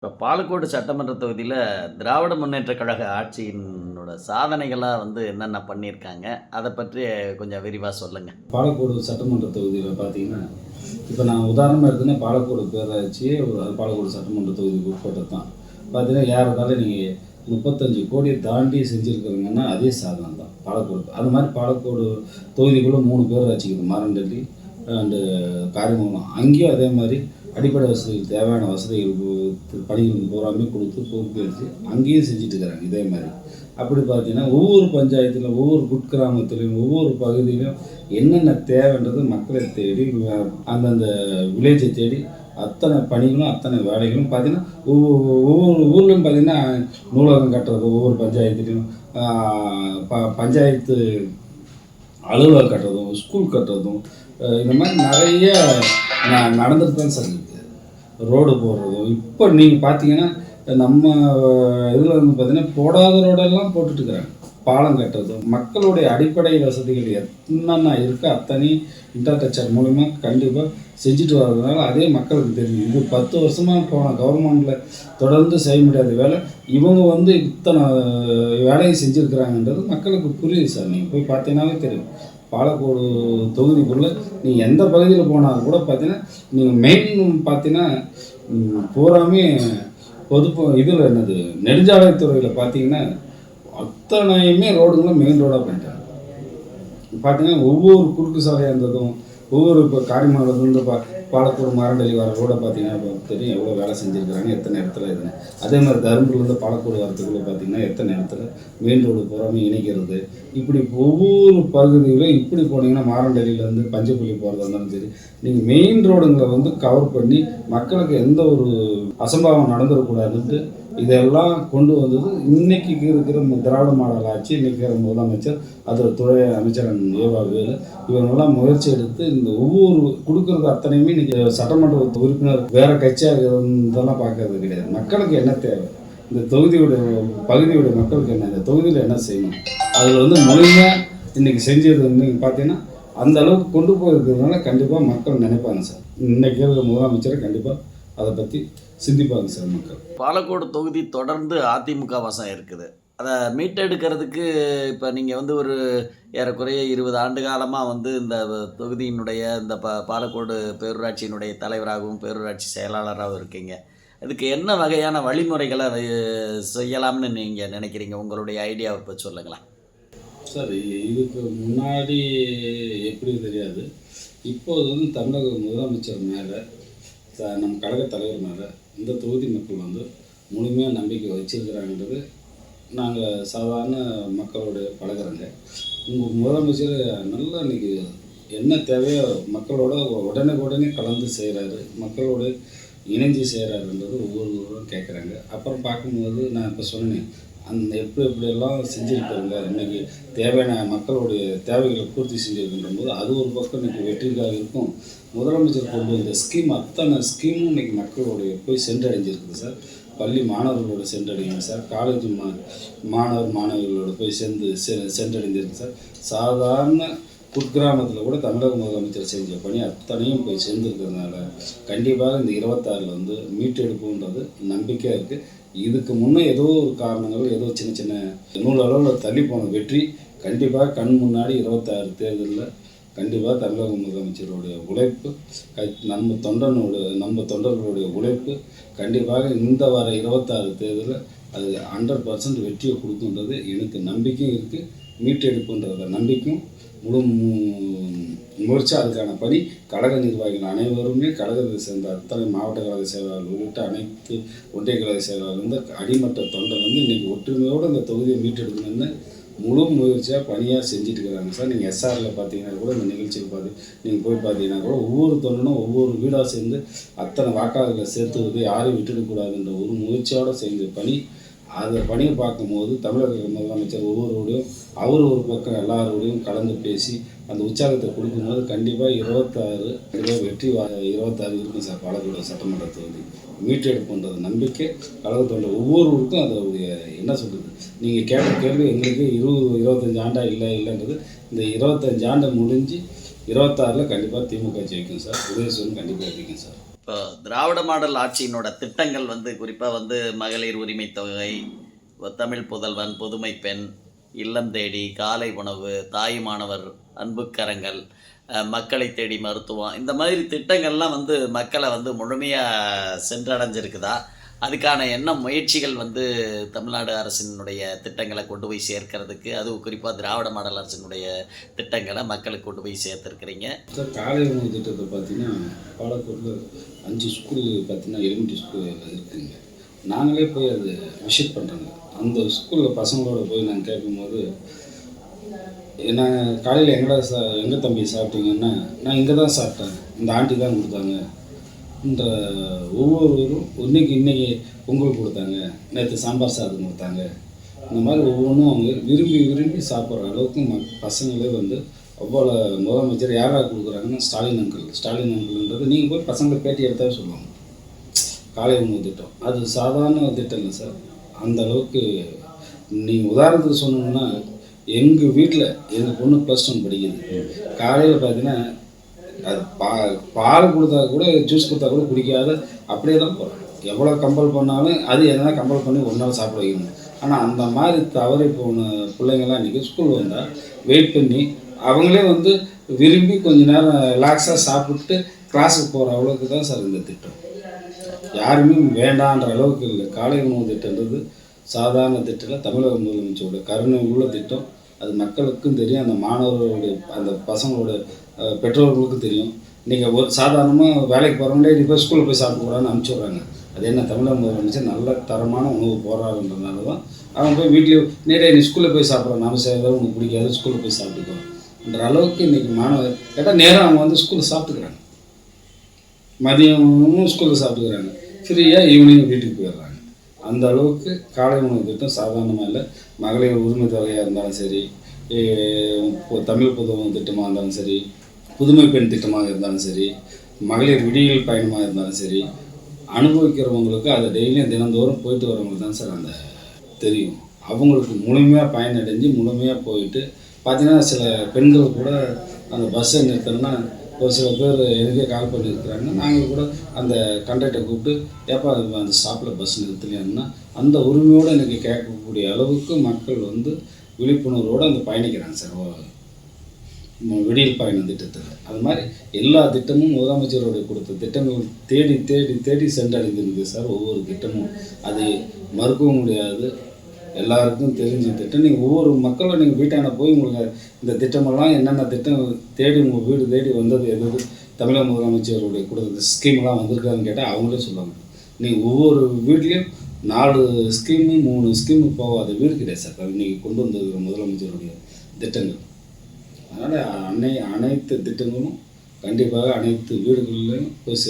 இப்போ பாலக்கோடு சட்டமன்ற தொகுதியில திராவிட முன்னேற்றக் கழக ஆட்சியினோட சாதனைகளா என்னென்ன பண்ணியிருக்காங்க? அத பற்றி கொஞ்சம் விரிவா சொல்லுங்க. பாலக்கோடு சட்டமன்ற தொகுதியில் பார்த்தீங்கன்னா, இப்போ நான் உதாரணமா எடுத்தேன்னா பாலக்கோடு பேராட்சியே பாலக்கோடு சட்டமன்ற தொகுதிக்கு உட்பட்டது தான். பார்த்தீங்கன்னா ஏறத்தாழ நீங்கள் 35 கோடியை தாண்டி செஞ்சுருக்கிறீங்கன்னா அதே சாதனை தான் பாலக்கோடு. அது மாதிரி பாலக்கோடு தொகுதிக்குள்ளே 3 பேராட்சி இருக்குது. மாரண்டல்லி அண்டு காரியமங்கலம். அங்கேயும் அதே மாதிரி அடிப்படை வசதிகள் தேவையான வசதிகள் பணிகள் பூராமே கொடுத்து பொறுப்பேற்று அங்கேயும் செஞ்சுட்டு இருக்கிறாங்க இதே மாதிரி. அப்படி பார்த்தீங்கன்னா ஒவ்வொரு பஞ்சாயத்திலும் ஒவ்வொரு குட்கிராமத்திலையும் ஒவ்வொரு பகுதியிலும் என்னென்ன தேவைன்றது மக்களை தேடி அந்தந்த வில்லேஜை தேடி அத்தனை பணிகளும் அத்தனை வேலைகளும் பார்த்தீங்கன்னா ஒவ்வொரு ஊர்லேயும் பார்த்தீங்கன்னா நூலகம் கட்டுறது ஒவ்வொரு பஞ்சாயத்துலையும் பஞ்சாயத்து அலுவலகம் கட்டுறதும் ஸ்கூல் கட்டுறதும் இந்த மாதிரி நிறைய நடந்துட்டு தான் சார் இருக்குது. ரோடு போடுறதும் இப்போ நீங்கள் பார்த்தீங்கன்னா நம்ம இதில் பார்த்தீங்கன்னா போடாத ரோடெல்லாம் போட்டுட்ருக்குறாங்க. பாலம் கட்டுறதும் மக்களுடைய அடிப்படை வசதிகள் என்னென்ன இருக்கோ அத்தனை இன்ஃப்ராஸ்ட்ரக்சர் மூலிமா கண்டிப்பாக செஞ்சுட்டு வர்றதுனால அதே மக்களுக்கு தெரியும். இது 10 வருஷமாக போன கவர்மெண்ட்டில் தொடர்ந்து செய்ய முடியாத வேலை இவங்க இத்தனை வேலையை செஞ்சுருக்கிறாங்கன்றது மக்களுக்கு புரியுது சார். நீங்கள் போய் பார்த்தீங்கன்னாவே தெரியும். பாலக்கோடு தொகுதிக்குள்ளே நீங்கள் எந்த பகுதியில் போனாலும் கூட பார்த்தீங்கன்னா நீங்கள் மெயின் பார்த்தீங்கன்னா பூராமே இதில் என்னது நெடுஞ்சாலைத்துறையில் பார்த்தீங்கன்னா அத்தனையுமே ரோடுங்களும் மெயின் ரோடாக பண்ணிட்டாங்க. பார்த்தீங்கன்னா ஒவ்வொரு குறுக்கு சாலையாக இருந்ததும் ஒவ்வொரு இப்போ காரியமானது பாலக்கோடு மாரண்டலி வர ரோடை பார்த்தீங்கன்னா தெரியும் எவ்வளோ வேலை செஞ்சுருக்கிறாங்க எத்தனை இடத்துல இதுன்னு. அதே மாதிரி தருமபுரிலேருந்து பாலக்கோடு வரத்துக்குள்ளே பார்த்தீங்கன்னா எத்தனை இடத்துல மெயின் ரோடு பூராமே இணைக்கிறது. இப்படி ஒவ்வொரு பகுதியிலும் இப்படி போனீங்கன்னா மாரண்டலியிலேருந்து பஞ்சப்பள்ளி போகிறதா இருந்தாலும் சரி நீங்கள் மெயின் ரோடுங்களை கவர் பண்ணி மக்களுக்கு எந்த ஒரு அசம்பாவம் நடந்துடக்கூடாதுன்ட்டு இதெல்லாம் கொண்டு வந்தது இன்றைக்கி இருக்கிற திராவிட மாடல் ஆட்சி. இன்றைக்கி இருக்கிற முதலமைச்சர் அதில் துறை அமைச்சர் ஏவா வேலு இவங்கெல்லாம் முயற்சி எடுத்து இந்த ஒவ்வொரு கொடுக்குறது அத்தனையுமே இன்றைக்கி சட்டமன்ற உறுப்பினர் வேறு கட்சியாக இதெல்லாம் பார்க்கறது கிடையாது. மக்களுக்கு என்ன தேவை, இந்த பகுதியோட மக்களுக்கு என்ன, இந்த தொகுதியில் என்ன செய்யணும், அதில் முழுமையாக இன்றைக்கி செஞ்சது இன்றைக்கி பார்த்தீங்கன்னா அந்த அளவுக்கு கொண்டு போயிருக்கிறதுனால கண்டிப்பாக மக்கள் நினைப்பாங்க சார். இன்றைக்கி இருக்கிற முதலமைச்சரை கண்டிப்பாக அதை பற்றி சிந்திப்பாங்க சார் மக்கள். பாலக்கோடு தொகுதி தொடர்ந்து அதிமுக வசம் இருக்குது. அதை மீட்டெடுக்கிறதுக்கு இப்போ நீங்கள் ஒரு ஏறக்குறைய 20 ஆண்டு காலமாக இந்த தொகுதியினுடைய இந்த பாலக்கோடு பேரூராட்சியினுடைய தலைவராகவும் பேரூராட்சி செயலாளராகவும் இருக்கீங்க. அதுக்கு என்ன வகையான வழிமுறைகளை செய்யலாம்னு நீங்கள் நினைக்கிறீங்க? உங்களுடைய ஐடியாவை பற்றி சொல்லுங்களேன் சார். இதுக்கு முன்னாடி எப்படி தெரியாது, இப்போது தமிழக முதலமைச்சர் மேலே நம்ம கழக தலைவர் மேலே இந்த தொகுதி மக்கள் முழுமையாக நம்பிக்கை வச்சுருக்கிறாங்கன்றது நாங்கள் சாதாரண மக்களோட பழகிறோங்க. உங்கள் முதலமைச்சர் நல்லா இன்றைக்கி என்ன தேவையோ மக்களோட உடனே கலந்து செய்கிறாரு, மக்களோடு இணைஞ்சு செய்கிறாருன்றது ஒவ்வொருவரும் கேட்குறாங்க. அப்புறம் பார்க்கும்போது நான் இப்போ சொன்னேன் எப்படியெல்லாம் செஞ்சுருக்காங்க, இன்றைக்கி தேவையான மக்களுடைய தேவைகளை பூர்த்தி செஞ்சுருக்கின்ற போது அது ஒரு பக்கம் இன்றைக்கி வெற்றிக்காக இருக்கும். முதலமைச்சர் கொண்டு வந்த ஸ்கீம் அத்தனை ஸ்கீமும் இன்றைக்கி மக்களுடைய போய் சென்றடைஞ்சிருக்குது சார். பள்ளி மாணவர்களோட சென்றடையும் சார், காலேஜ் மாணவர்களோட போய் சென்றடைஞ்சிருக்கு சார். சாதாரண குக்கிராமத்தில் கூட தமிழக முதலமைச்சர் செஞ்ச பணி அத்தனையும் போய் சேர்ந்துருக்கிறதுனால கண்டிப்பாக இந்த 26 மீட்டெடுப்புன்றது நம்பிக்கையாக இருக்குது. இதுக்கு முன்னே ஏதோ ஒரு காரணங்கள் ஏதோ சின்ன நூல் அளவில் தள்ளி போன வெற்றி கண்டிப்பாக கண் முன்னாடி 26 தேர்தலில் கண்டிப்பாக தமிழக முதலமைச்சருடைய உழைப்பு நம்ம தொண்டர்களுடைய உழைப்பு கண்டிப்பாக இந்த வார 26 தேர்தலில் அது 100% வெற்றியை கொடுக்குன்றது எனக்கு நம்பிக்கையும் இருக்குது. மீட்டெடுப்புன்றத நம்பிக்கையும் முழு முயற்சி அதுக்கான பணி கழக நிர்வாகிகள் அனைவருமே கழகத்தை சேர்ந்த அத்தனை மாவட்ட கழக செயலாளர்கள் உள்ளிட்ட அனைத்து ஒன்றிய கழக செயலாளர்கள் அடிமட்ட தொண்டர் இன்றைக்கி ஒற்றுமையோடு இந்த தொகுதியை மீட்டெடுக்கணும்னு முழு முயற்சியாக பணியாக செஞ்சுட்டு இருக்கிறாங்க சார். நீங்கள் எஸ்ஆரில் பார்த்தீங்கன்னா கூட இந்த நிகழ்ச்சியில் நீங்கள் போய் பார்த்தீங்கன்னா கூட ஒவ்வொரு தொண்டனும் ஒவ்வொரு வீடாக சேர்ந்து அத்தனை வாக்காளர்களை சேர்த்துவது யாரையும் விட்டுடக்கூடாதுன்ற ஒரு முயற்சியோடு செஞ்ச பணி. அந்த பணியை பார்க்கும்போது தமிழக முதலமைச்சர் ஒவ்வொருவரையும் அவர் ஒரு பக்கம் எல்லாரோடையும் கலந்து பேசி அந்த உற்சாகத்தை கொடுக்கும்போது கண்டிப்பாக 26 வெற்றி 26 இருக்கும் சார். பாலக்கோடு சட்டமன்ற தொகுதி மீட்டெடுப்புன்றது நம்பிக்கை கழகத்தோட ஒவ்வொருவருக்கும் அதோடைய என்ன சொல்கிறது, நீங்கள் கேட்ட கேள்வி எங்களுக்கு 25 ஆண்டா இல்லைன்றது இந்த 25 ஆண்டை முடிஞ்சு 26 கண்டிப்பாக திமுக ஜெயிக்கும் சார். உதயசூரன் கண்டிப்பாக ஜெயிக்கும் சார். இப்போ திராவிட மாடல் ஆட்சியினோட திட்டங்கள் வந்து குறிப்பாக வந்து மகளிர் உரிமை தொகை, தமிழ் புதல்வன், புதுமை பெண், இல்லம் தேடி, காலை உணவு, தாய் மாணவர், அன்புக்கரங்கள், மக்களை தேடி மருத்துவம், இந்த மாதிரி திட்டங்கள்லாம் வந்து மக்களை வந்து முழுமையாக சென்றடைஞ்சிருக்குதா? அதுக்கான என்ன முயற்சிகள் வந்து தமிழ்நாடு அரசினுடைய திட்டங்களை கொண்டு போய் சேர்க்கறதுக்கு, அதுவும் குறிப்பாக திராவிட மாடல் அரசினுடைய திட்டங்களை மக்களுக்கு கொண்டு போய் சேர்த்துருக்கிறீங்க? சார், காலை உணவு திட்டத்தை பார்த்தீங்கன்னா பாலக்கோட்டில் 5 ஸ்கூல் பார்த்தீங்கன்னா எலிமெண்ட்ரி ஸ்கூல் இருக்குங்க. நாங்களே போய் அது விசிட் பண்ணுறோங்க. அந்த ஸ்கூலில் பசங்களோட போய் நாங்கள் கேட்கும்போது, நான் காலையில் எங்கே தம்பி சாப்பிட்டீங்கன்னா, நான் இங்கே தான் சாப்பிட்டேன், இந்த ஆண்டி தான் கொடுத்தாங்க, இந்த ஒவ்வொருவரும் இன்னைக்கு பொங்கல் கொடுத்தாங்க, நேற்று சாம்பார் சாதம் கொடுத்தாங்க, இந்த மாதிரி ஒவ்வொன்றும் அவங்க விரும்பி விரும்பி சாப்பிட்ற அளவுக்கு பசங்களே வந்து அவ்வளோ முதலமைச்சர் யாராக கொடுக்குறாங்கன்னா ஸ்டாலின் அங்கிள்ன்றது நீங்கள் போய் பசங்களை பேட்டி எடுத்தாவே சொல்லுவாங்க. காலை உணவு திட்டம் அது சாதாரண திட்டம் இல்லை சார். அந்த அளவுக்கு நீங்கள் உதாரணத்துக்கு சொன்னோம்னா, எங்கள் வீட்டில் எங்கள் பொண்ணு +1 படிக்குது. காலையில் பார்த்தீங்கன்னா அது பால் கொடுத்தா கூட, ஜூஸ் கொடுத்தா கூட குடிக்காத அப்படியே தான் போகிறாங்க. எவ்வளோ கம்பல் பண்ணாலும் அது எதனா கம்பல் பண்ணி ஒரு நாள் சாப்பிட வைக்கணும். ஆனால் அந்த மாதிரி தவறி போன பிள்ளைங்கள்லாம் இன்றைக்கி ஸ்கூல் வந்தால் வெயிட் பண்ணி அவங்களே வந்து விரும்பி கொஞ்ச நேரம் ரிலாக்ஸாக சாப்பிட்டு கிளாஸுக்கு போகிற அளவுக்கு தான் சார் இந்த திட்டம். யாருமே வேண்டான்ற அளவுக்கு இல்லை. காலை உணவு திட்டன்றது சாதாரண திட்டம், தமிழக முதலமைச்சரோட கருணை உள்ள திட்டம். அது மக்களுக்கும் தெரியும், அந்த மாணவர்களுடைய அந்த பசங்களோட பெற்றோர்களுக்கும் தெரியும். நீங்கள் ஒரு சாதாரணமாக வேலைக்கு போகிறவங்களே இப்போ ஸ்கூலில் போய் சாப்பிடக்கூடாதுன்னு அனுப்பிச்சி. அது என்ன, தமிழக முதலமைச்சர் நல்ல தரமான உணவு போடுறாருன்றதுனால தான் அவங்க போய் வீட்லேயே நேரே நீ ஸ்கூலில் போய் சாப்பிட்றோம், நம்ம செய்யறதா உனக்கு பிடிக்காது, ஸ்கூலில் போய் சாப்பிட்டுக்கோன்ற அளவுக்கு இன்றைக்கி மாணவர் கேட்டால் நேரம் அவங்க வந்து ஸ்கூலில் சாப்பிட்டுக்கிறாங்க. மதியமும் ஸ்கூலில் சாப்பிட்டுக்கிறாங்க, ஃப்ரீயாக ஈவினிங் வீட்டுக்கு போயிடுறாங்க. அந்த அளவுக்கு காலை உணவு திட்டம் சாதாரணமாக இல்லை. மகளிர் உரிமை தொகையாக இருந்தாலும் சரி, தமிழ் புதல்வன் திட்டமாக இருந்தாலும் சரி, புதுமை பெண் திட்டமாக இருந்தாலும் சரி, மகளிர் விடியல் பயணமாக இருந்தாலும் சரி, அனுபவிக்கிறவங்களுக்கு அதை டெய்லியும் தினந்தோறும் போயிட்டு வரவங்களுக்கு தான் சார் அந்த தெரியும். அவங்களுக்கு முழுமையாக பயனடைஞ்சு முழுமையாக போயிட்டு பார்த்தீங்கன்னா, சில பெண்கள் கூட அந்த பஸ்ஸை நிறுத்தணும்னா ஒரு சில பேர் எனக்கே கால் பண்ணியிருக்கிறாங்க. நாங்கள் கூட அந்த கண்டக்டரை கூப்பிட்டு, ஏப்பா அந்த ஸ்டாப்பில் பஸ் நிறுத்தலையான்னா அந்த உரிமையோடு எனக்கு கேட்கக்கூடிய அளவுக்கு மக்கள் வந்து விழிப்புணர்வோடு அந்த பயணிக்கிறாங்க சார் விடியல் பயணம் திட்டத்தில். அது மாதிரி எல்லா திட்டமும் முதலமைச்சருடைய கொடுத்த திட்டங்கள் தேடி தேடி தேடி சென்றடைந்திருக்கு சார். ஒவ்வொரு திட்டமும் அது மறுக்கவும் முடியாது, எல்லாருக்கும் தெரிஞ்ச திட்டம். நீங்கள் ஒவ்வொரு மக்களும் நீங்கள் வீட்டான போய் உங்களுக்கு இந்த திட்டமெல்லாம் என்னென்ன திட்டம் தேடி உங்கள் வீடு தேடி வந்தது, எது தமிழக முதலமைச்சருடைய கொடுத்த ஸ்கீம்லாம் வந்திருக்காதுன்னு கேட்டால் அவங்களே சொல்லுவாங்க. நீங்கள் ஒவ்வொரு வீட்லேயும் 4 ஸ்கீமு 3 ஸ்கீமு போகாத வீடு கிடையாது சார். அது இன்றைக்கி கொண்டு வந்திருக்கிற முதலமைச்சருடைய திட்டங்கள். அதனால் அனைத்து திட்டங்களும் கண்டிப்பாக அனைத்து வீடுகளிலும் போய்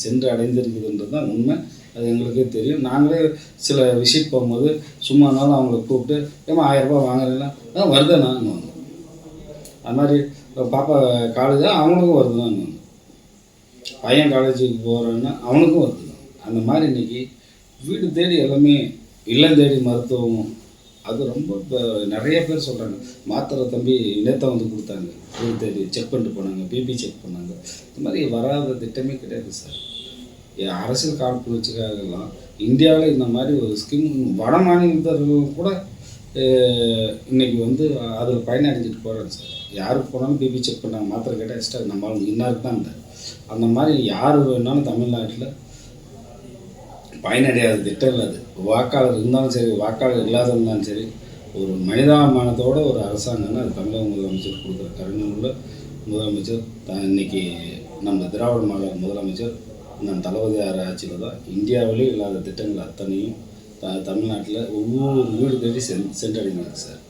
சென்று அடைந்திருக்குதுன்றது தான் உண்மை. அது எங்களுக்கே தெரியும். நாங்களே சில விசிட் போகும்போது சும்மானாலும் அவங்கள கூப்பிட்டு, ஏமா 1000 ரூபா வாங்குறீங்களா, வருதுண்ணான்னு வாங்க. அது மாதிரி பாப்பா காலேஜ் அவங்களுக்கும் வருதுண்ணான்னு வாங்க. பையன் காலேஜுக்கு போகிறேன்னா அவனுக்கும் வருதுதான். அந்த மாதிரி இன்றைக்கி வீடு தேடி எல்லாமே, இல்லம் தேடி மருத்துவமும் அது ரொம்ப இப்போ நிறைய பேர் சொல்கிறாங்க. மாத்திரை தம்பி நேற்று வந்து கொடுத்தாங்க, வீடு தேடி செக் பண்ணிட்டு போனாங்க, பிபி செக் பண்ணாங்க. இந்த மாதிரி வராத திட்டமே கிடையாது சார். அரசியல் காழ்ப்புணர்ச்சிக்காகலாம் இந்தியாவில் இந்த மாதிரி ஒரு ஸ்கீம் வட மாநிலத்தர்கள் கூட இன்றைக்கி வந்து அதில் பயனடைஞ்சிட்டு போகிறாங்க சார். யாருக்கு போனாலும் பிபி செக் பண்ணாங்க, மாத்திரை கேட்டால் எக்ஸ்ட்ரா நம்மளால் இன்னாருக்கு தான் இல்லை. அந்த மாதிரி யார் வேணாலும் தமிழ்நாட்டில் பயனடையாத திட்டம் இல்லை. அது வாக்காளர் இருந்தாலும் சரி, வாக்காளர் இல்லாத இருந்தாலும் சரி, ஒரு மனிதாபிமானத்தோட ஒரு அரசாங்கம்னா அது தமிழக முதலமைச்சர் கொடுக்குற கருணை உள்ள முதலமைச்சர் தான். இன்றைக்கி நம்ம திராவிட மாடல் முதலமைச்சர் நம் தளபதியார் ஆட்சியில் தான் இந்தியாவிலே இல்லாத திட்டங்கள் அத்தனையும் தமிழ்நாட்டில் ஒவ்வொரு வீடு தேடி சென்றடைந்தாங்க சார்.